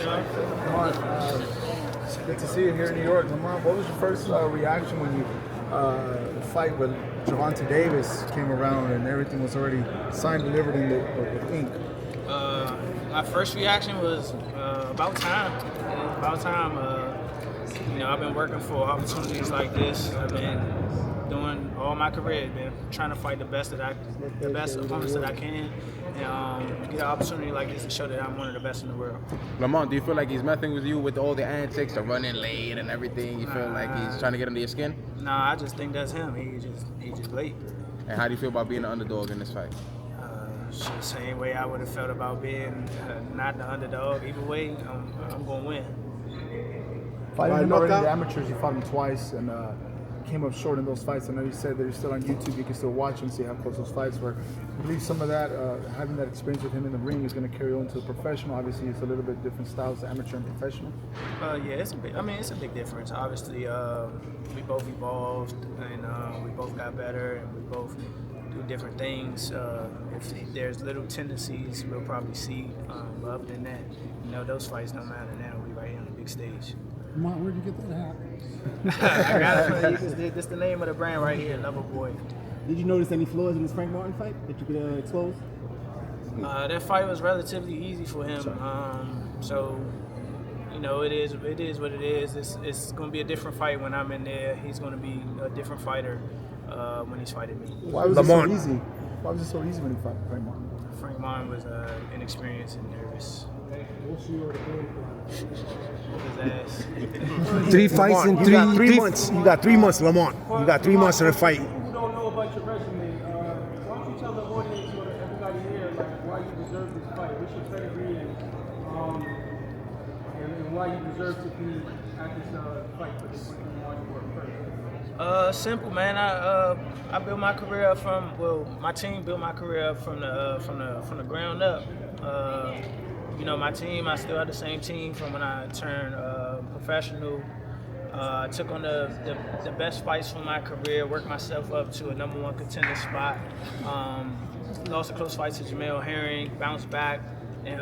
Lamont, it's good to see you here in New York. Lamont, what was your first reaction when you the fight with Gervonta Davis came around and everything was already signed, delivered in the ink? My first reaction was about time. About time. I've been working for opportunities like this. I've been doing all my career, been trying to fight the best opponents that I can, and get an opportunity like this to show that I'm one of the best in the world. Lamont, do you feel like he's messing with you with all the antics, the running late and everything? You feel like he's trying to get under your skin? Nah, I just think that's him. He just late. And how do you feel about being the underdog in this fight? Same way I would have felt about being not the underdog. Either way, I'm going to win. Fighting him already in the amateurs, you fought him twice and came up short in those fights. I know you said that you're still on YouTube, you can still watch and see how close those fights were. I believe some of that, having that experience with him in the ring is going to carry on to the professional. Obviously, it's a little bit different styles, amateur and professional. Yeah, it's a big difference. Obviously, we both evolved and we both got better and we both do different things. If there's little tendencies, we'll probably see. But other than that, those fights don't matter now. We right here on the big stage. Mont, where'd you get that hat? I got it from this is the name of the brand right here, Lover Boy. Did you notice any flaws in this Frank Martin fight that you could expose? That fight was relatively easy for him. So it is what it is. It's going to be a different fight when I'm in there. He's going to be a different fighter when he's fighting me. Why was it so easy? Why was it so easy when he fought Frank Martin? Frank Martin was inexperienced and nervous. His ass. 3 fights in 3 months. You got 3 months, Lamont. You got 3 months in the fight. People don't know about your resume. Why don't you tell the audience or everybody here why you deserve this fight? What's your pedigree and why you deserve to be at this fight for this first? Simple, man. I built my career up my team built my career up from the ground up. My team, I still have the same team from when I turned professional. I took on the best fights from my career, worked myself up to a #1 contender spot. Lost a close fight to Jamel Herring, bounced back, and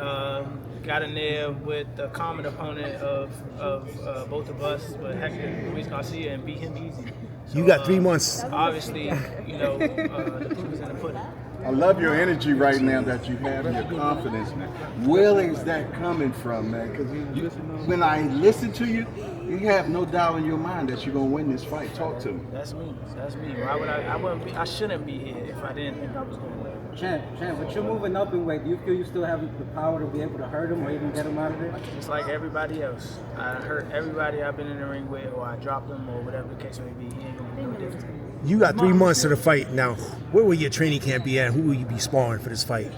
got in there with the common opponent of both of us, but Hector Garcia, and beat him easy. So, You got 3 months. Obviously, the proof is in the pudding. I love your energy right now that you have and your confidence. Where is that coming from, man? Because when I listen to you, you have no doubt in your mind that you're gonna win this fight. Talk to me. That's me. Why would I shouldn't be here if I didn't think I was gonna win. Champ, but you're moving up in weight. Do you feel you still have the power to be able to hurt him or even get him out of there? Just like everybody else. I hurt everybody I've been in the ring with, or I dropped them, or whatever the case may be. He ain't gonna be no different. You got 3 months to the fight. Now, where will your training camp be at? Who will you be sparring for this fight?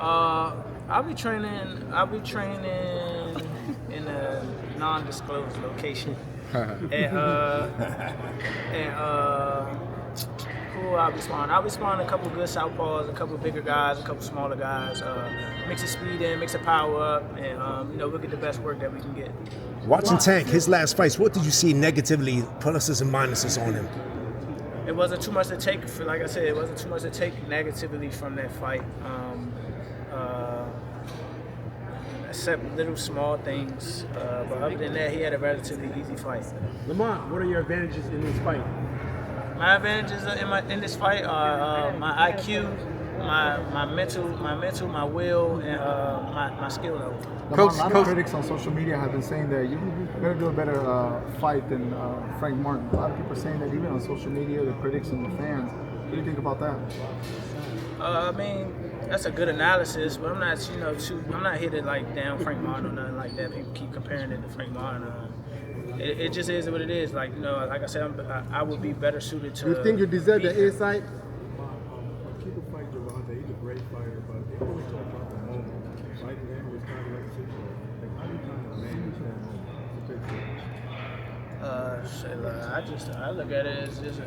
I'll be training in a non-disclosed location. Who I'll be sparring? I'll be sparring a couple good southpaws, a couple bigger guys, a couple smaller guys. Mix the speed in, mix the power up, and we'll get the best work that we can get. Watching Tank, his last fights, what did you see negatively, pluses and minuses on him? It wasn't too much to take. Like I said, it wasn't too much to take negatively from that fight. Except little small things. But other than that, he had a relatively easy fight. Lamont, what are your advantages in this fight? My advantages in this fight are my IQ, my mental, my will, and my skill level. A lot of critics on social media have been saying that you're going to do a better fight than Frank Martin. A lot of people are saying that even on social media, the critics and the fans. What do you think about that? That's a good analysis, but I'm not, I'm not here to down Frank Martin or nothing like that. People keep comparing it to Frank Martin. It just is what it is. Like I said, I would be better suited to. You think you deserve the insight? People fight Gervonta. He's a great fighter, but they always talk about the moment. Fighting him was kind of like a situation. How do you kind of manage that moment? I look at it as just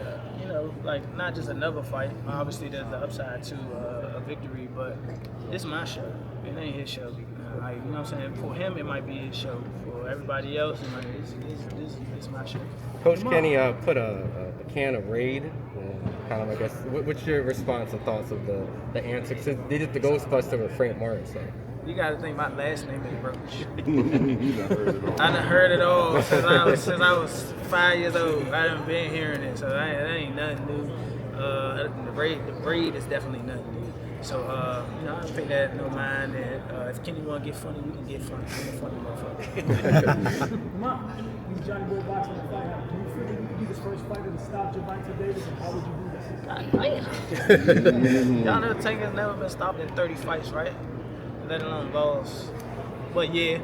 not just another fight. Obviously, there's the upside to a victory, but it's my show. It ain't his show. You know what I'm saying? For him, it might be his show. For everybody else, it's my show. Coach Kenny put a can of Raid. Kind of, what's your response and thoughts of the antics? They did the Ghostbuster with Frank Martin, so. You gotta think my last name is Roach. You done heard it all. I done heard it all since I was 5 years old. I done been hearing it, so that ain't nothing new. The braid is definitely nothing new. So I don't pay that no mind. And if Kenny wanna get funny, we can get funny. I'm a funny motherfucker. Mom, he's Johnny Boy boxing the fight. Do you feel that you could be the first fighter to stop Gervonta Davis, and how would you do that? God damn. Y'all know Tank has never been stopped in 30 fights, right? Let alone balls. But yeah,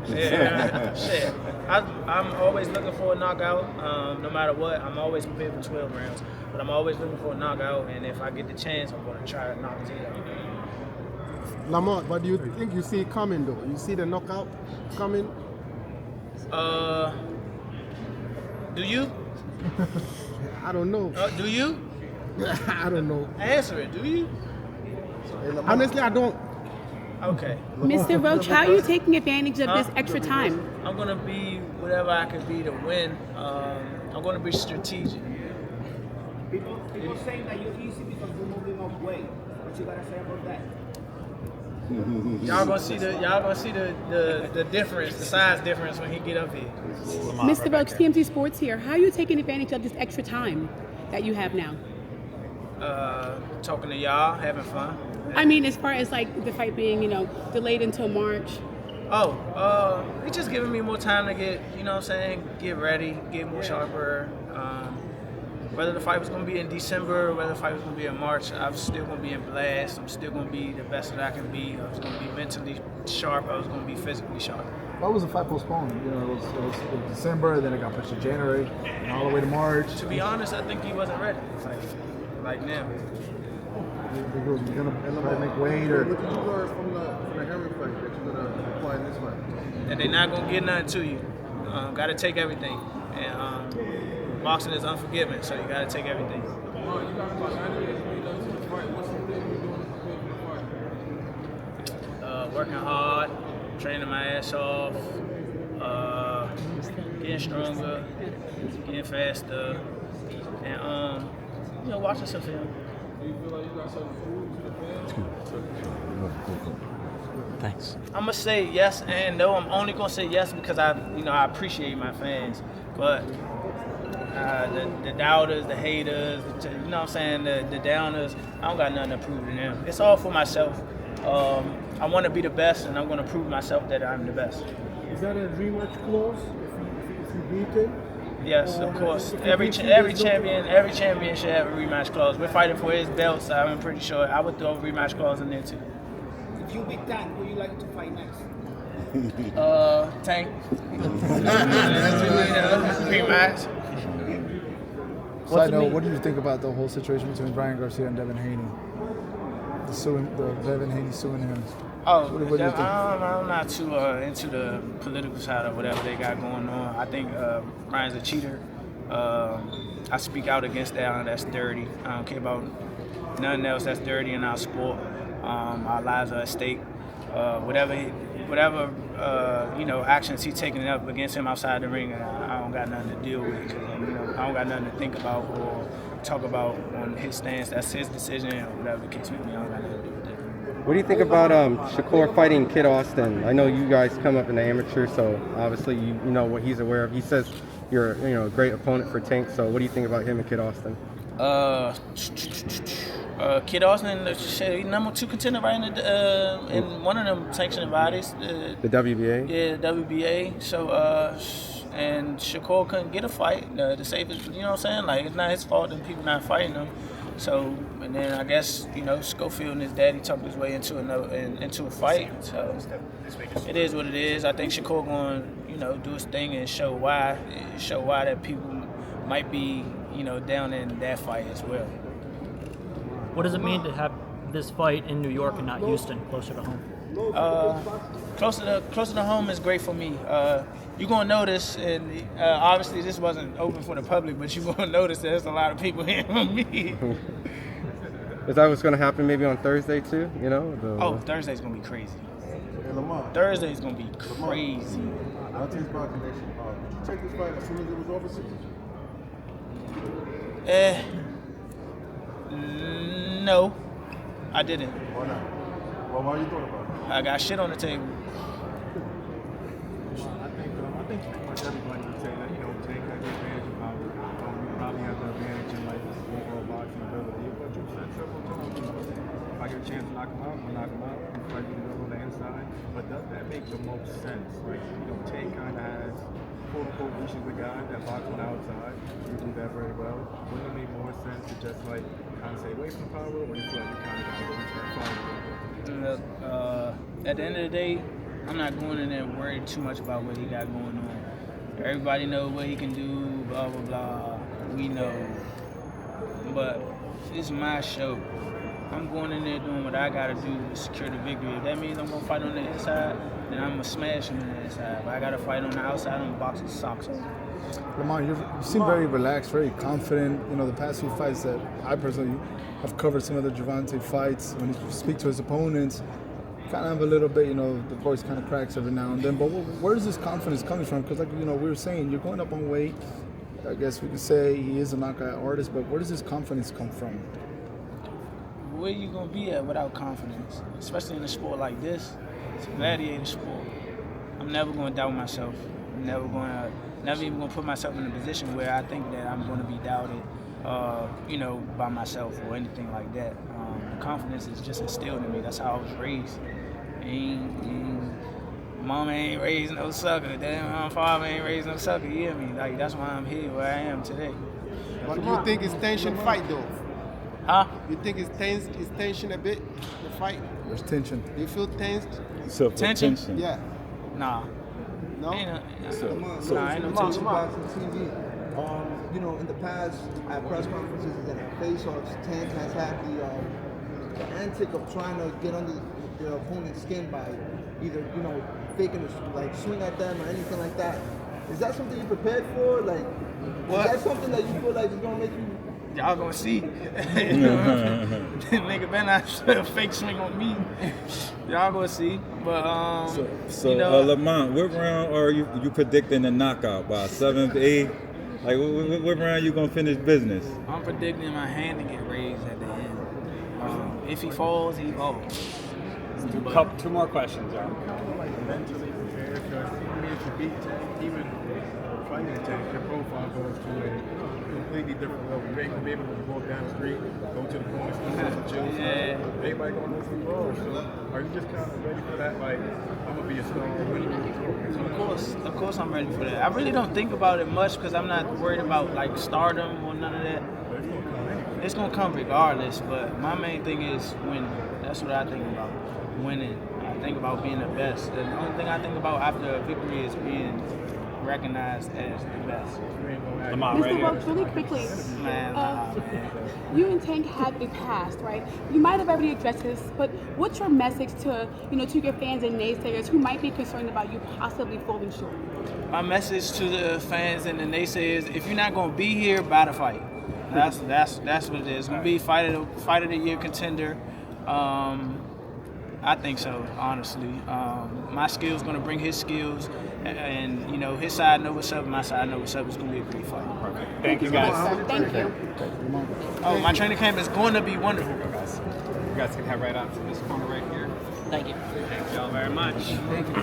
shit. I'm always looking for a knockout. No matter what, I'm always prepared for 12 rounds. But I'm always looking for a knockout, and if I get the chance, I'm going to try to knock his head out. Lamont, what do you think you see coming though? You see the knockout coming? Do you? I don't know. Do you? I don't know. Answer it. Do you? Honestly, I don't. Okay. Mr. Roach, how are you taking advantage of this extra time? I'm going to be whatever I can be to win. I'm going to be strategic. People saying that you're easy because you're moving up weight. What you gotta say about that? Y'all gonna see the difference, the size difference when he get up here. Mr. Roach, TMZ Sports here. How are you taking advantage of this extra time that you have now? Talking to y'all, having fun. I mean, as far as like the fight being, delayed until March. It's just giving me more time to get, get ready, get more sharper. Whether the fight was going to be in December or whether the fight was going to be in March, I'm still going to be in blast. I'm still going to be the best that I can be. I was going to be mentally sharp. I was going to be physically sharp. Why was the fight postponed? It was December, then it got pushed to January, and all the way to March. To be honest, I think he wasn't ready. Like now. You're going to try to make weight or... What did you learn from the Henry fight that you're going to apply in this fight? That they're not going to get nothing to you. Got to take everything. And boxing is unforgiving, so you got to take everything. Working hard, training my ass off, getting stronger, getting faster, and watching some film. Do you feel like you got something to prove to the fans? Thanks. I'm gonna say yes and no. I'm only gonna say yes because I appreciate my fans, but the doubters, the haters, the downers, I don't got nothing to prove to them. It's all for myself. I want to be the best, and I'm going to prove myself that I'm the best. Is that a rematch clause if you beat him? Yes, of course. Every champion should have a rematch clause. We're fighting for his belt, so I'm pretty sure I would throw a rematch clause in there too. If you beat Tank, who you like to fight next? Tank. Rematch. Side note, what do you think about the whole situation between Brian Garcia and Devin Haney? The Devin Haney suing him. Oh, what do you think? I'm not too into the political side of whatever they got going on. I think Brian's a cheater. I speak out against that, and that's dirty. I don't care about nothing else that's dirty in our sport. Our lives are at stake. Whatever actions he's taking up against him outside the ring, I don't got nothing to deal with. I don't got nothing to think about or talk about on his stance. That's his decision, or whatever the case may be. I don't got nothing to do with that. What do you think about Shakur fighting Kid Austin? I know you guys come up in the amateur, so obviously you know what he's aware of. He says you're a great opponent for Tank. So what do you think about him and Kid Austin? Kid Austin, he's number 2 contender right in one of them sanctioning bodies. The WBA? Yeah, WBA. So, and Shakur couldn't get a fight. The safest, you know what I'm saying? Like, it's not his fault that people not fighting him. So, and then I guess, Schofield and his daddy talked his way into a fight. So, it is what it is. I think Shakur going to, do his thing and show why that people might be, down in that fight as well. What does it mean to have this fight in New York and not Houston, closer to home? Closer to home is great for me. You're gonna notice, and obviously this wasn't open for the public, but you're gonna notice there's a lot of people here with me. Is that what's gonna happen maybe on Thursday too? Thursday's gonna be crazy. Hey, Lamont. Thursday's gonna be crazy. I'll tell you about connection. Did you check this fight as soon as it was overseas? No, I didn't. Why not? Well, why you thought about it? I got shit on the table. I think pretty much everybody would say that, Tank has the advantage of power. You probably have the advantage in like overall boxing ability. But you've said several times, if I get a chance to knock him out, I'll knock him out. You fight me the middle, the inside. But does that make the most sense? Like, Tank kind of has quote unquote reaches the guy that box on the outside. You do that very well. Wouldn't it make more sense to just like kind of stay away from power, or you feel like you kind of got to go into that power? At the end of the day, I'm not going in there worried too much about what he got going on. Everybody knows what he can do, blah, blah, blah. We know. But it's my show. I'm going in there doing what I got to do to secure the victory. If that means I'm going to fight on the inside, then I'm going to smash him on the inside. If I got to fight on the outside, I'm going to box his socks off. Lamont, you seem very relaxed, very confident. The past few fights that I personally have covered, some of the Gervonta fights, when he speaks to his opponents, kind of have a little bit, the voice kind of cracks every now and then. But where is this confidence coming from? Because, we were saying, you're going up on weight. I guess we could say he is a knockout artist, but where does this confidence come from? Where you going to be at without confidence? Especially in a sport like this. It's a gladiator sport. I'm never going to doubt myself. I'm never even going to put myself in a position where I think that I'm going to be doubted, by myself or anything like that. Confidence is just instilled in me. That's how I was raised. Mama ain't raised no sucker. Damn, my father ain't raised no sucker. You hear me? Like, that's why I'm here where I am today. But you think it's tension fight though? Huh? You think it's tense? It's tension a bit, the fight? There's tension. Do you feel tensed? Tension? Yeah. Nah. No? Ain't no tension. Boxing TV. In the past, at press conferences and at face-offs, Tank has had the antic of trying to get under the opponent's skin by either, faking a swing at them or anything like that. Is that something you prepared for? Like, what? Is that something that you feel like is gonna make you? Y'all gonna see. Nigga better not fake swing on me. Y'all gonna see. But Lamont, what round are you predicting a knockout by? 7th, 8th? Like what round you gonna finish business? I'm predicting my hand to get raised at the end. If he falls, he falls. Two more questions, y'all. Mentally prepared, because if you beat Tank, even fighting Tank, your profile goes to a completely different level. You ain't gonna be able to walk down the street, go to the corner store, chill. Yeah. Everybody gonna know some roles. So are you just kind of ready for that? Like, I'm gonna be a star. Of course I'm ready for that. I really don't think about it much because I'm not worried about like stardom or none of that. It's gonna come regardless, but my main thing is winning. That's what I think about. Winning. I think about being the best. The only thing I think about after a victory is being recognized as the best. Mr. Roach, really quickly, you and Tank had a past, right? You might have already addressed this, but what's your message to your fans and naysayers who might be concerned about you possibly falling short? My message to the fans and the naysayers: if you're not gonna be here, buy the fight. That's what it is. It's gonna be fight of the year contender. I think so, honestly. My skills gonna bring his skills, and his side know what's up, my side know what's up. It's gonna be a great fight. Perfect. Thank you, guys. Thank you. Oh, my training camp is going to be wonderful. You guys can head right out to this corner right here. Thank you. Thank y'all very much. Thank you.